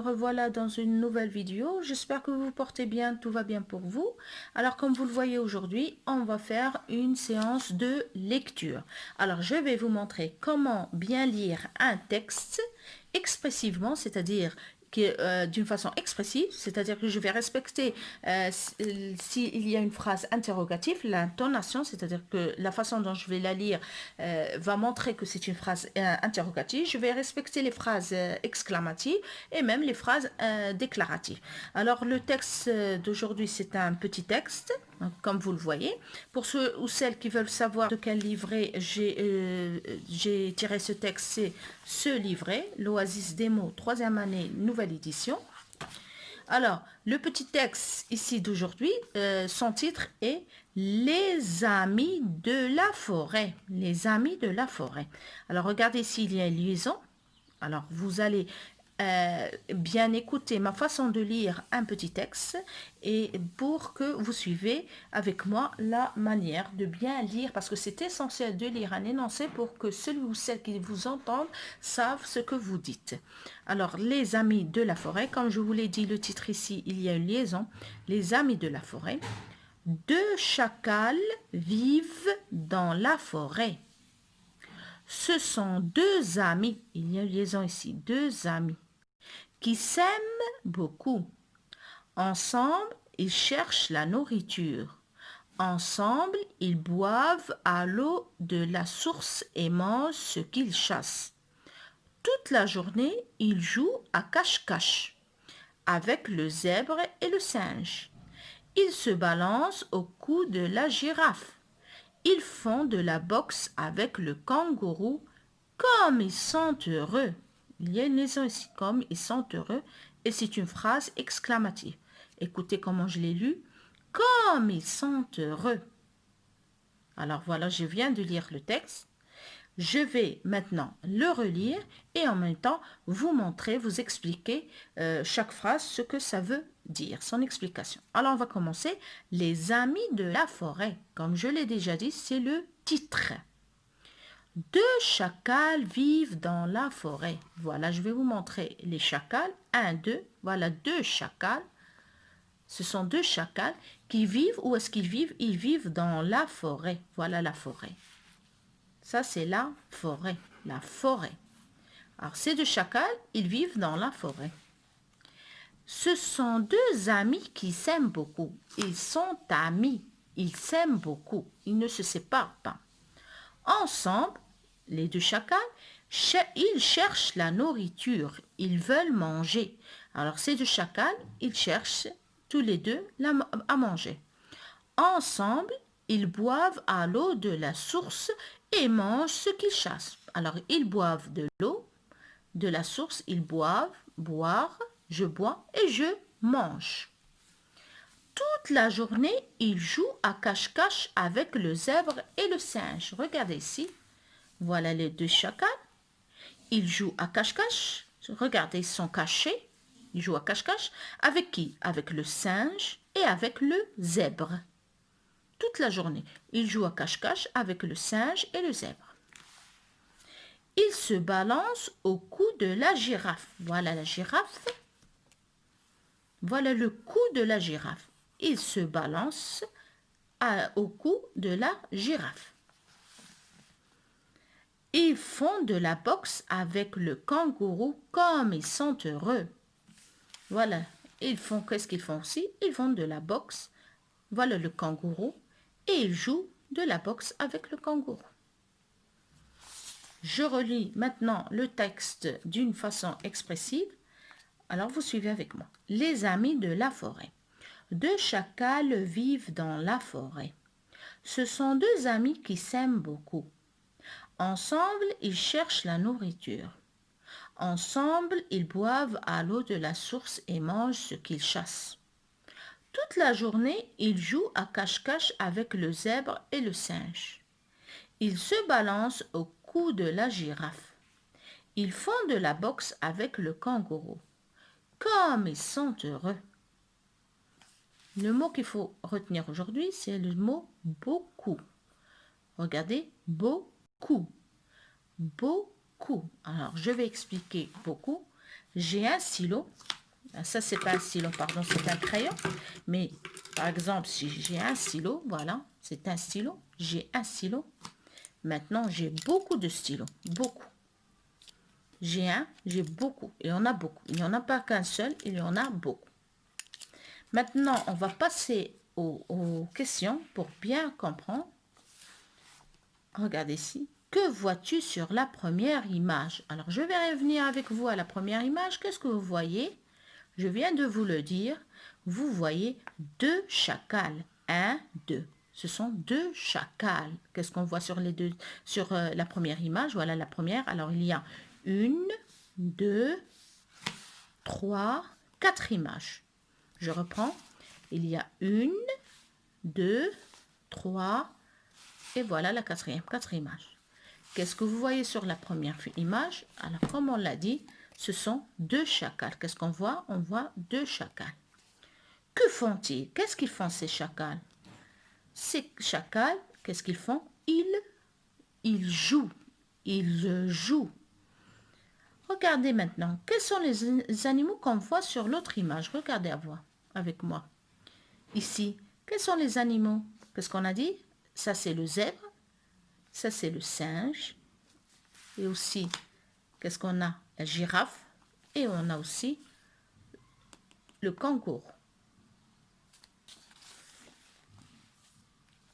revoilà dans une nouvelle vidéo. J'espère que vous vous portez bien, tout va bien pour vous. Alors comme vous le voyez aujourd'hui, on va faire une séance de lecture. Alors je vais vous montrer comment bien lire un texte expressivement, c'est-à-dire d'une façon expressive, c'est-à-dire que je vais respecter s'il y a une phrase interrogative, l'intonation, c'est-à-dire que la façon dont je vais la lire va montrer que c'est une phrase interrogative. Je vais respecter les phrases exclamatives et même les phrases déclaratives. Alors le texte d'aujourd'hui, c'est un petit texte, comme vous le voyez. Pour ceux ou celles qui veulent savoir de quel livret j'ai tiré ce texte, c'est ce livret, l'Oasis des mots, 3e année, nouvelle édition. Alors, le petit texte ici d'aujourd'hui, son titre est « Les amis de la forêt ». Les amis de la forêt. Alors, regardez ici, il y a une liaison. Alors, vous allez bien écouter ma façon de lire un petit texte et pour que vous suivez avec moi la manière de bien lire, parce que c'est essentiel de lire un énoncé pour que celui ou celle qui vous entendent savent ce que vous dites. Alors, les amis de la forêt, comme je vous l'ai dit, le titre ici, il y a une liaison. Les amis de la forêt. Deux chacals vivent dans la forêt. Ce sont deux amis, il y a une liaison ici, deux amis, qui s'aiment beaucoup. Ensemble, ils cherchent la nourriture. Ensemble, ils boivent à l'eau de la source et mangent ce qu'ils chassent. Toute la journée, ils jouent à cache-cache avec le zèbre et le singe. Ils se balancent au cou de la girafe. Ils font de la boxe avec le kangourou. Comme ils sont heureux. Il y a une liaison ici, comme ils sont heureux, et c'est une phrase exclamative. Écoutez comment je l'ai lu. Comme ils sont heureux. Alors voilà, je viens de lire le texte. Je vais maintenant le relire et en même temps vous montrer, vous expliquer chaque phrase, ce que ça veut dire, son explication. Alors on va commencer. Les amis de la forêt. Comme je l'ai déjà dit, c'est le titre. Deux chacals vivent dans la forêt. Voilà, je vais vous montrer les chacals. Un, deux. Voilà, deux chacals. Ce sont deux chacals qui vivent. Où est-ce qu'ils vivent? Ils vivent dans la forêt. Voilà la forêt. Ça, c'est la forêt. La forêt. Alors, ces deux chacals, ils vivent dans la forêt. Ce sont deux amis qui s'aiment beaucoup. Ils sont amis. Ils s'aiment beaucoup. Ils ne se séparent pas. Ensemble, les deux chacals, ils cherchent la nourriture. Ils veulent manger. Alors, ces deux chacals, ils cherchent tous les deux à manger. Ensemble, ils boivent à l'eau de la source et mangent ce qu'ils chassent. Alors, ils boivent de l'eau de la source. Ils boivent, boire, je bois et je mange. Toute la journée, ils jouent à cache-cache avec le zèbre et le singe. Regardez ici. Voilà les deux chacals. Ils jouent à cache-cache. Regardez, ils sont cachés. Ils jouent à cache-cache. Avec qui? Avec le singe et avec le zèbre. Toute la journée, ils jouent à cache-cache avec le singe et le zèbre. Ils se balancent au cou de la girafe. Voilà la girafe. Voilà le cou de la girafe. Ils se balancent au cou de la girafe. Ils font de la boxe avec le kangourou comme ils sont heureux. Voilà, qu'est-ce qu'ils font aussi? Ils font de la boxe. Voilà le kangourou et ils jouent de la boxe avec le kangourou. Je relis maintenant le texte d'une façon expressive. Alors vous suivez avec moi. Les amis de la forêt. Deux chacals vivent dans la forêt. Ce sont deux amis qui s'aiment beaucoup. Ensemble, ils cherchent la nourriture. Ensemble, ils boivent à l'eau de la source et mangent ce qu'ils chassent. Toute la journée, ils jouent à cache-cache avec le zèbre et le singe. Ils se balancent au cou de la girafe. Ils font de la boxe avec le kangourou. Comme ils sont heureux. Le mot qu'il faut retenir aujourd'hui, c'est le mot beaucoup. Regardez, beaucoup. Beaucoup. Alors, je vais expliquer beaucoup. J'ai un stylo. Ça, c'est pas un stylo, pardon, c'est un crayon. Mais, par exemple, si j'ai un stylo, voilà, c'est un stylo. J'ai un stylo. Maintenant, j'ai beaucoup de stylos. Beaucoup. J'ai beaucoup. Il y en a beaucoup. Il n'y en a pas qu'un seul, il y en a beaucoup. Maintenant, on va passer aux questions pour bien comprendre. Regardez ici. Que vois-tu sur la première image? Alors, je vais revenir avec vous à la première image. Qu'est-ce que vous voyez? Je viens de vous le dire. Vous voyez deux chacals. Un, deux. Ce sont deux chacals. Qu'est-ce qu'on voit sur les deux, sur la première image? Voilà la première. Alors, il y a une, deux, trois, quatre images. Je reprends. Il y a une, deux, trois, et voilà la quatrième. Quatre images. Qu'est-ce que vous voyez sur la première image? Alors, comme on l'a dit, ce sont deux chacals. Qu'est-ce qu'on voit? On voit deux chacals. Que font-ils? Qu'est-ce qu'ils font ces chacals? Ces chacals, qu'est-ce qu'ils font? Ils jouent. Ils jouent. Regardez maintenant. Quels sont les animaux qu'on voit sur l'autre image? Regardez à voir avec moi. Ici, quels sont les animaux? Qu'est-ce qu'on a dit? Ça, c'est le zèbre. Ça, c'est le singe. Et aussi, qu'est-ce qu'on a? La girafe. Et on a aussi le kangourou.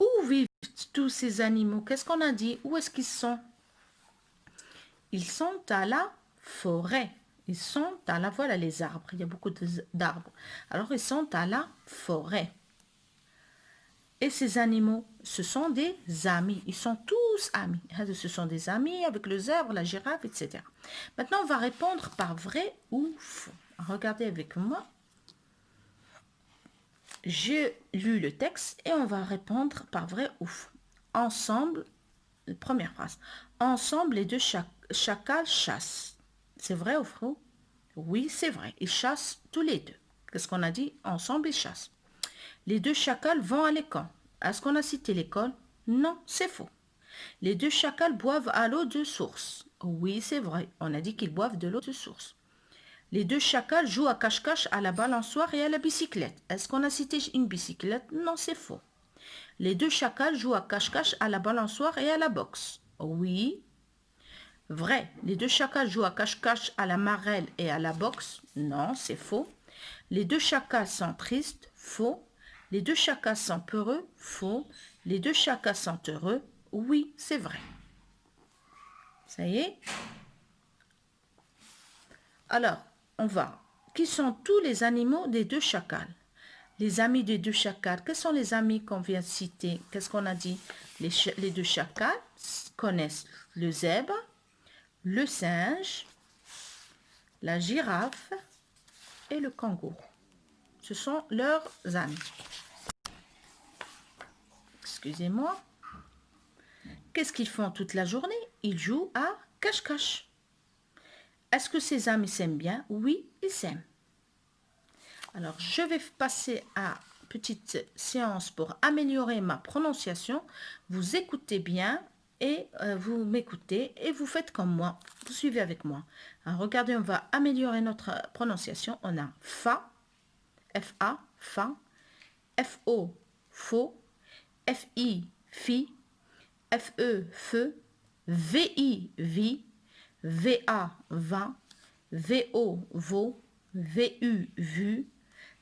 Où vivent tous ces animaux? Qu'est-ce qu'on a dit? Où est-ce qu'ils sont? Ils sont à la forêt. Ils sont à la... Voilà les arbres. Il y a beaucoup d'arbres. Alors, ils sont à la forêt. Et ces animaux, ce sont des amis. Ils sont tous amis. Ce sont des amis avec le zèbre, la girafe, etc. Maintenant, on va répondre par vrai ou faux. Regardez avec moi. J'ai lu le texte et on va répondre par vrai ou faux. Ensemble, première phrase. Ensemble, les deux chacals chassent. C'est vrai ou faux? Oui, c'est vrai. Ils chassent tous les deux. Qu'est-ce qu'on a dit? Ensemble, ils chassent. Les deux chacals vont à l'école. Est-ce qu'on a cité l'école? Non, c'est faux. Les deux chacals boivent à l'eau de source. Oui, c'est vrai. On a dit qu'ils boivent de l'eau de source. Les deux chacals jouent à cache-cache, à la balançoire et à la bicyclette. Est-ce qu'on a cité une bicyclette? Non, c'est faux. Les deux chacals jouent à cache-cache, à la balançoire et à la boxe. Oui. Vrai. Les deux chacals jouent à cache-cache, à la marelle et à la boxe. Non, c'est faux. Les deux chacals sont tristes. Faux. Les deux chacals sont peureux. Faux. Les deux chacals sont heureux. Oui, c'est vrai. Ça y est? Alors, on va. Qui sont tous les animaux des deux chacals? Les amis des deux chacals. Quels sont les amis qu'on vient de citer? Qu'est-ce qu'on a dit? Les deux chacals connaissent le zèbre, le singe, la girafe et le kangourou. Ce sont leurs amis. Excusez-moi. Qu'est-ce qu'ils font toute la journée? Ils jouent à cache-cache. Est-ce que ces amis s'aiment bien? Oui, ils s'aiment. Alors, je vais passer à une petite séance pour améliorer ma prononciation. Vous écoutez bien et vous m'écoutez et vous faites comme moi. Vous suivez avec moi. Alors, regardez, on va améliorer notre prononciation. On a fa, F-A, fa, F-O, faux, F-I, fi, F-E, feu, V-I, vi, V-A, va, V-O, vo, V-U, vu,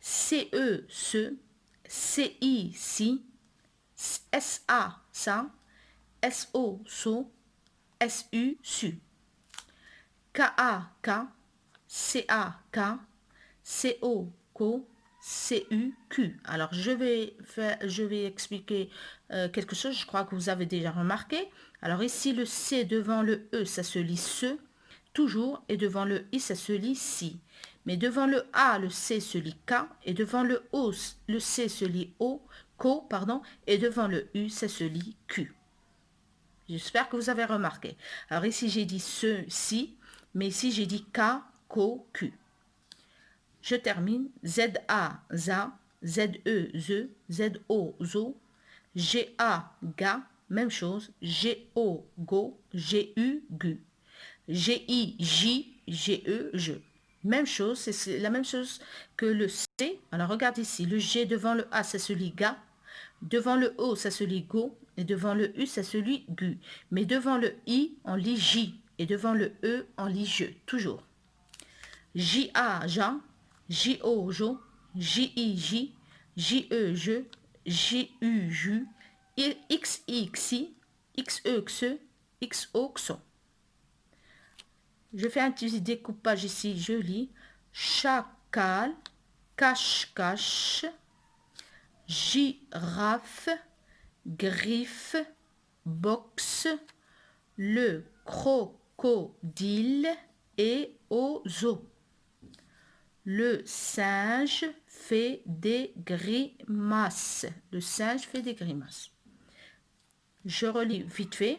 C-E, ce, C-I, si, S-A, ça, S-O, so, S-U, su, K-A, ka, C-A, ka, C-O, ko, C-U-Q. Alors, je vais expliquer quelque chose, je crois que vous avez déjà remarqué. Alors, ici, le C devant le E, ça se lit ce, toujours, et devant le I, ça se lit si. Mais devant le A, le C se lit K, et devant le O, le C se lit O, ko, pardon, et devant le U, ça se lit Q. J'espère que vous avez remarqué. Alors, ici, j'ai dit ce, si, mais ici, j'ai dit K, ko, Q. Je termine. Z-A, za, Z-E, ze, Z-O, zo, G-A, ga, même chose. G-O, go, G-U, gu. G-I, J, G-E, je. Même chose, c'est la même chose que le C. Alors regarde ici, le G devant le A, ça se lit ga. Devant le O, ça se lit go. Et devant le U, ça se lit gu. Mais devant le I, on lit J. Et devant le E, on lit je. Toujours. J-A, Jean. J-O, Jo. J-I, J. J-E, je. J-U, Ju. X-I, Xi. X-E, Xe. X-O, Xo. Je fais un petit découpage ici, je lis. Chacal, cache-cache, girafe, griffe, boxe, le crocodile et oiseau. Le singe fait des grimaces. Le singe fait des grimaces. Je relis vite fait.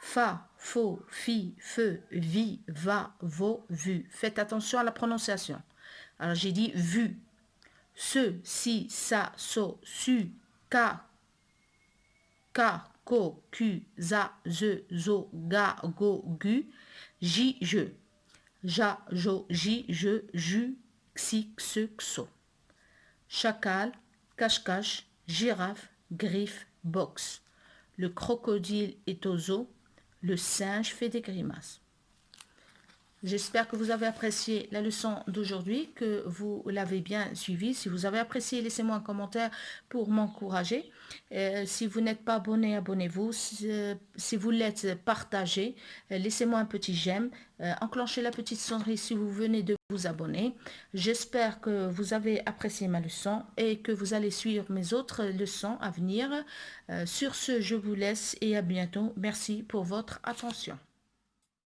Fa, fo, fi, feu, vi, va, vo, vu. Faites attention à la prononciation. Alors j'ai dit vu. Ce, si, ça, so, su, ka, ko, ku, za, ze, zo, ga, go, gu, ji, je. Ja, jo, ji, je, ju, xi, xe, xo. Chacal, cache-cache, girafe, griffe, boxe. Le crocodile est au zoo. Le singe fait des grimaces. J'espère que vous avez apprécié la leçon d'aujourd'hui, que vous l'avez bien suivie. Si vous avez apprécié, laissez-moi un commentaire pour m'encourager. Si vous n'êtes pas abonné, abonnez-vous. Si vous l'êtes, partagez. Laissez-moi un petit j'aime. Enclenchez la petite sonnerie si vous venez de vous abonner. J'espère que vous avez apprécié ma leçon et que vous allez suivre mes autres leçons à venir. Sur ce, je vous laisse et à bientôt. Merci pour votre attention.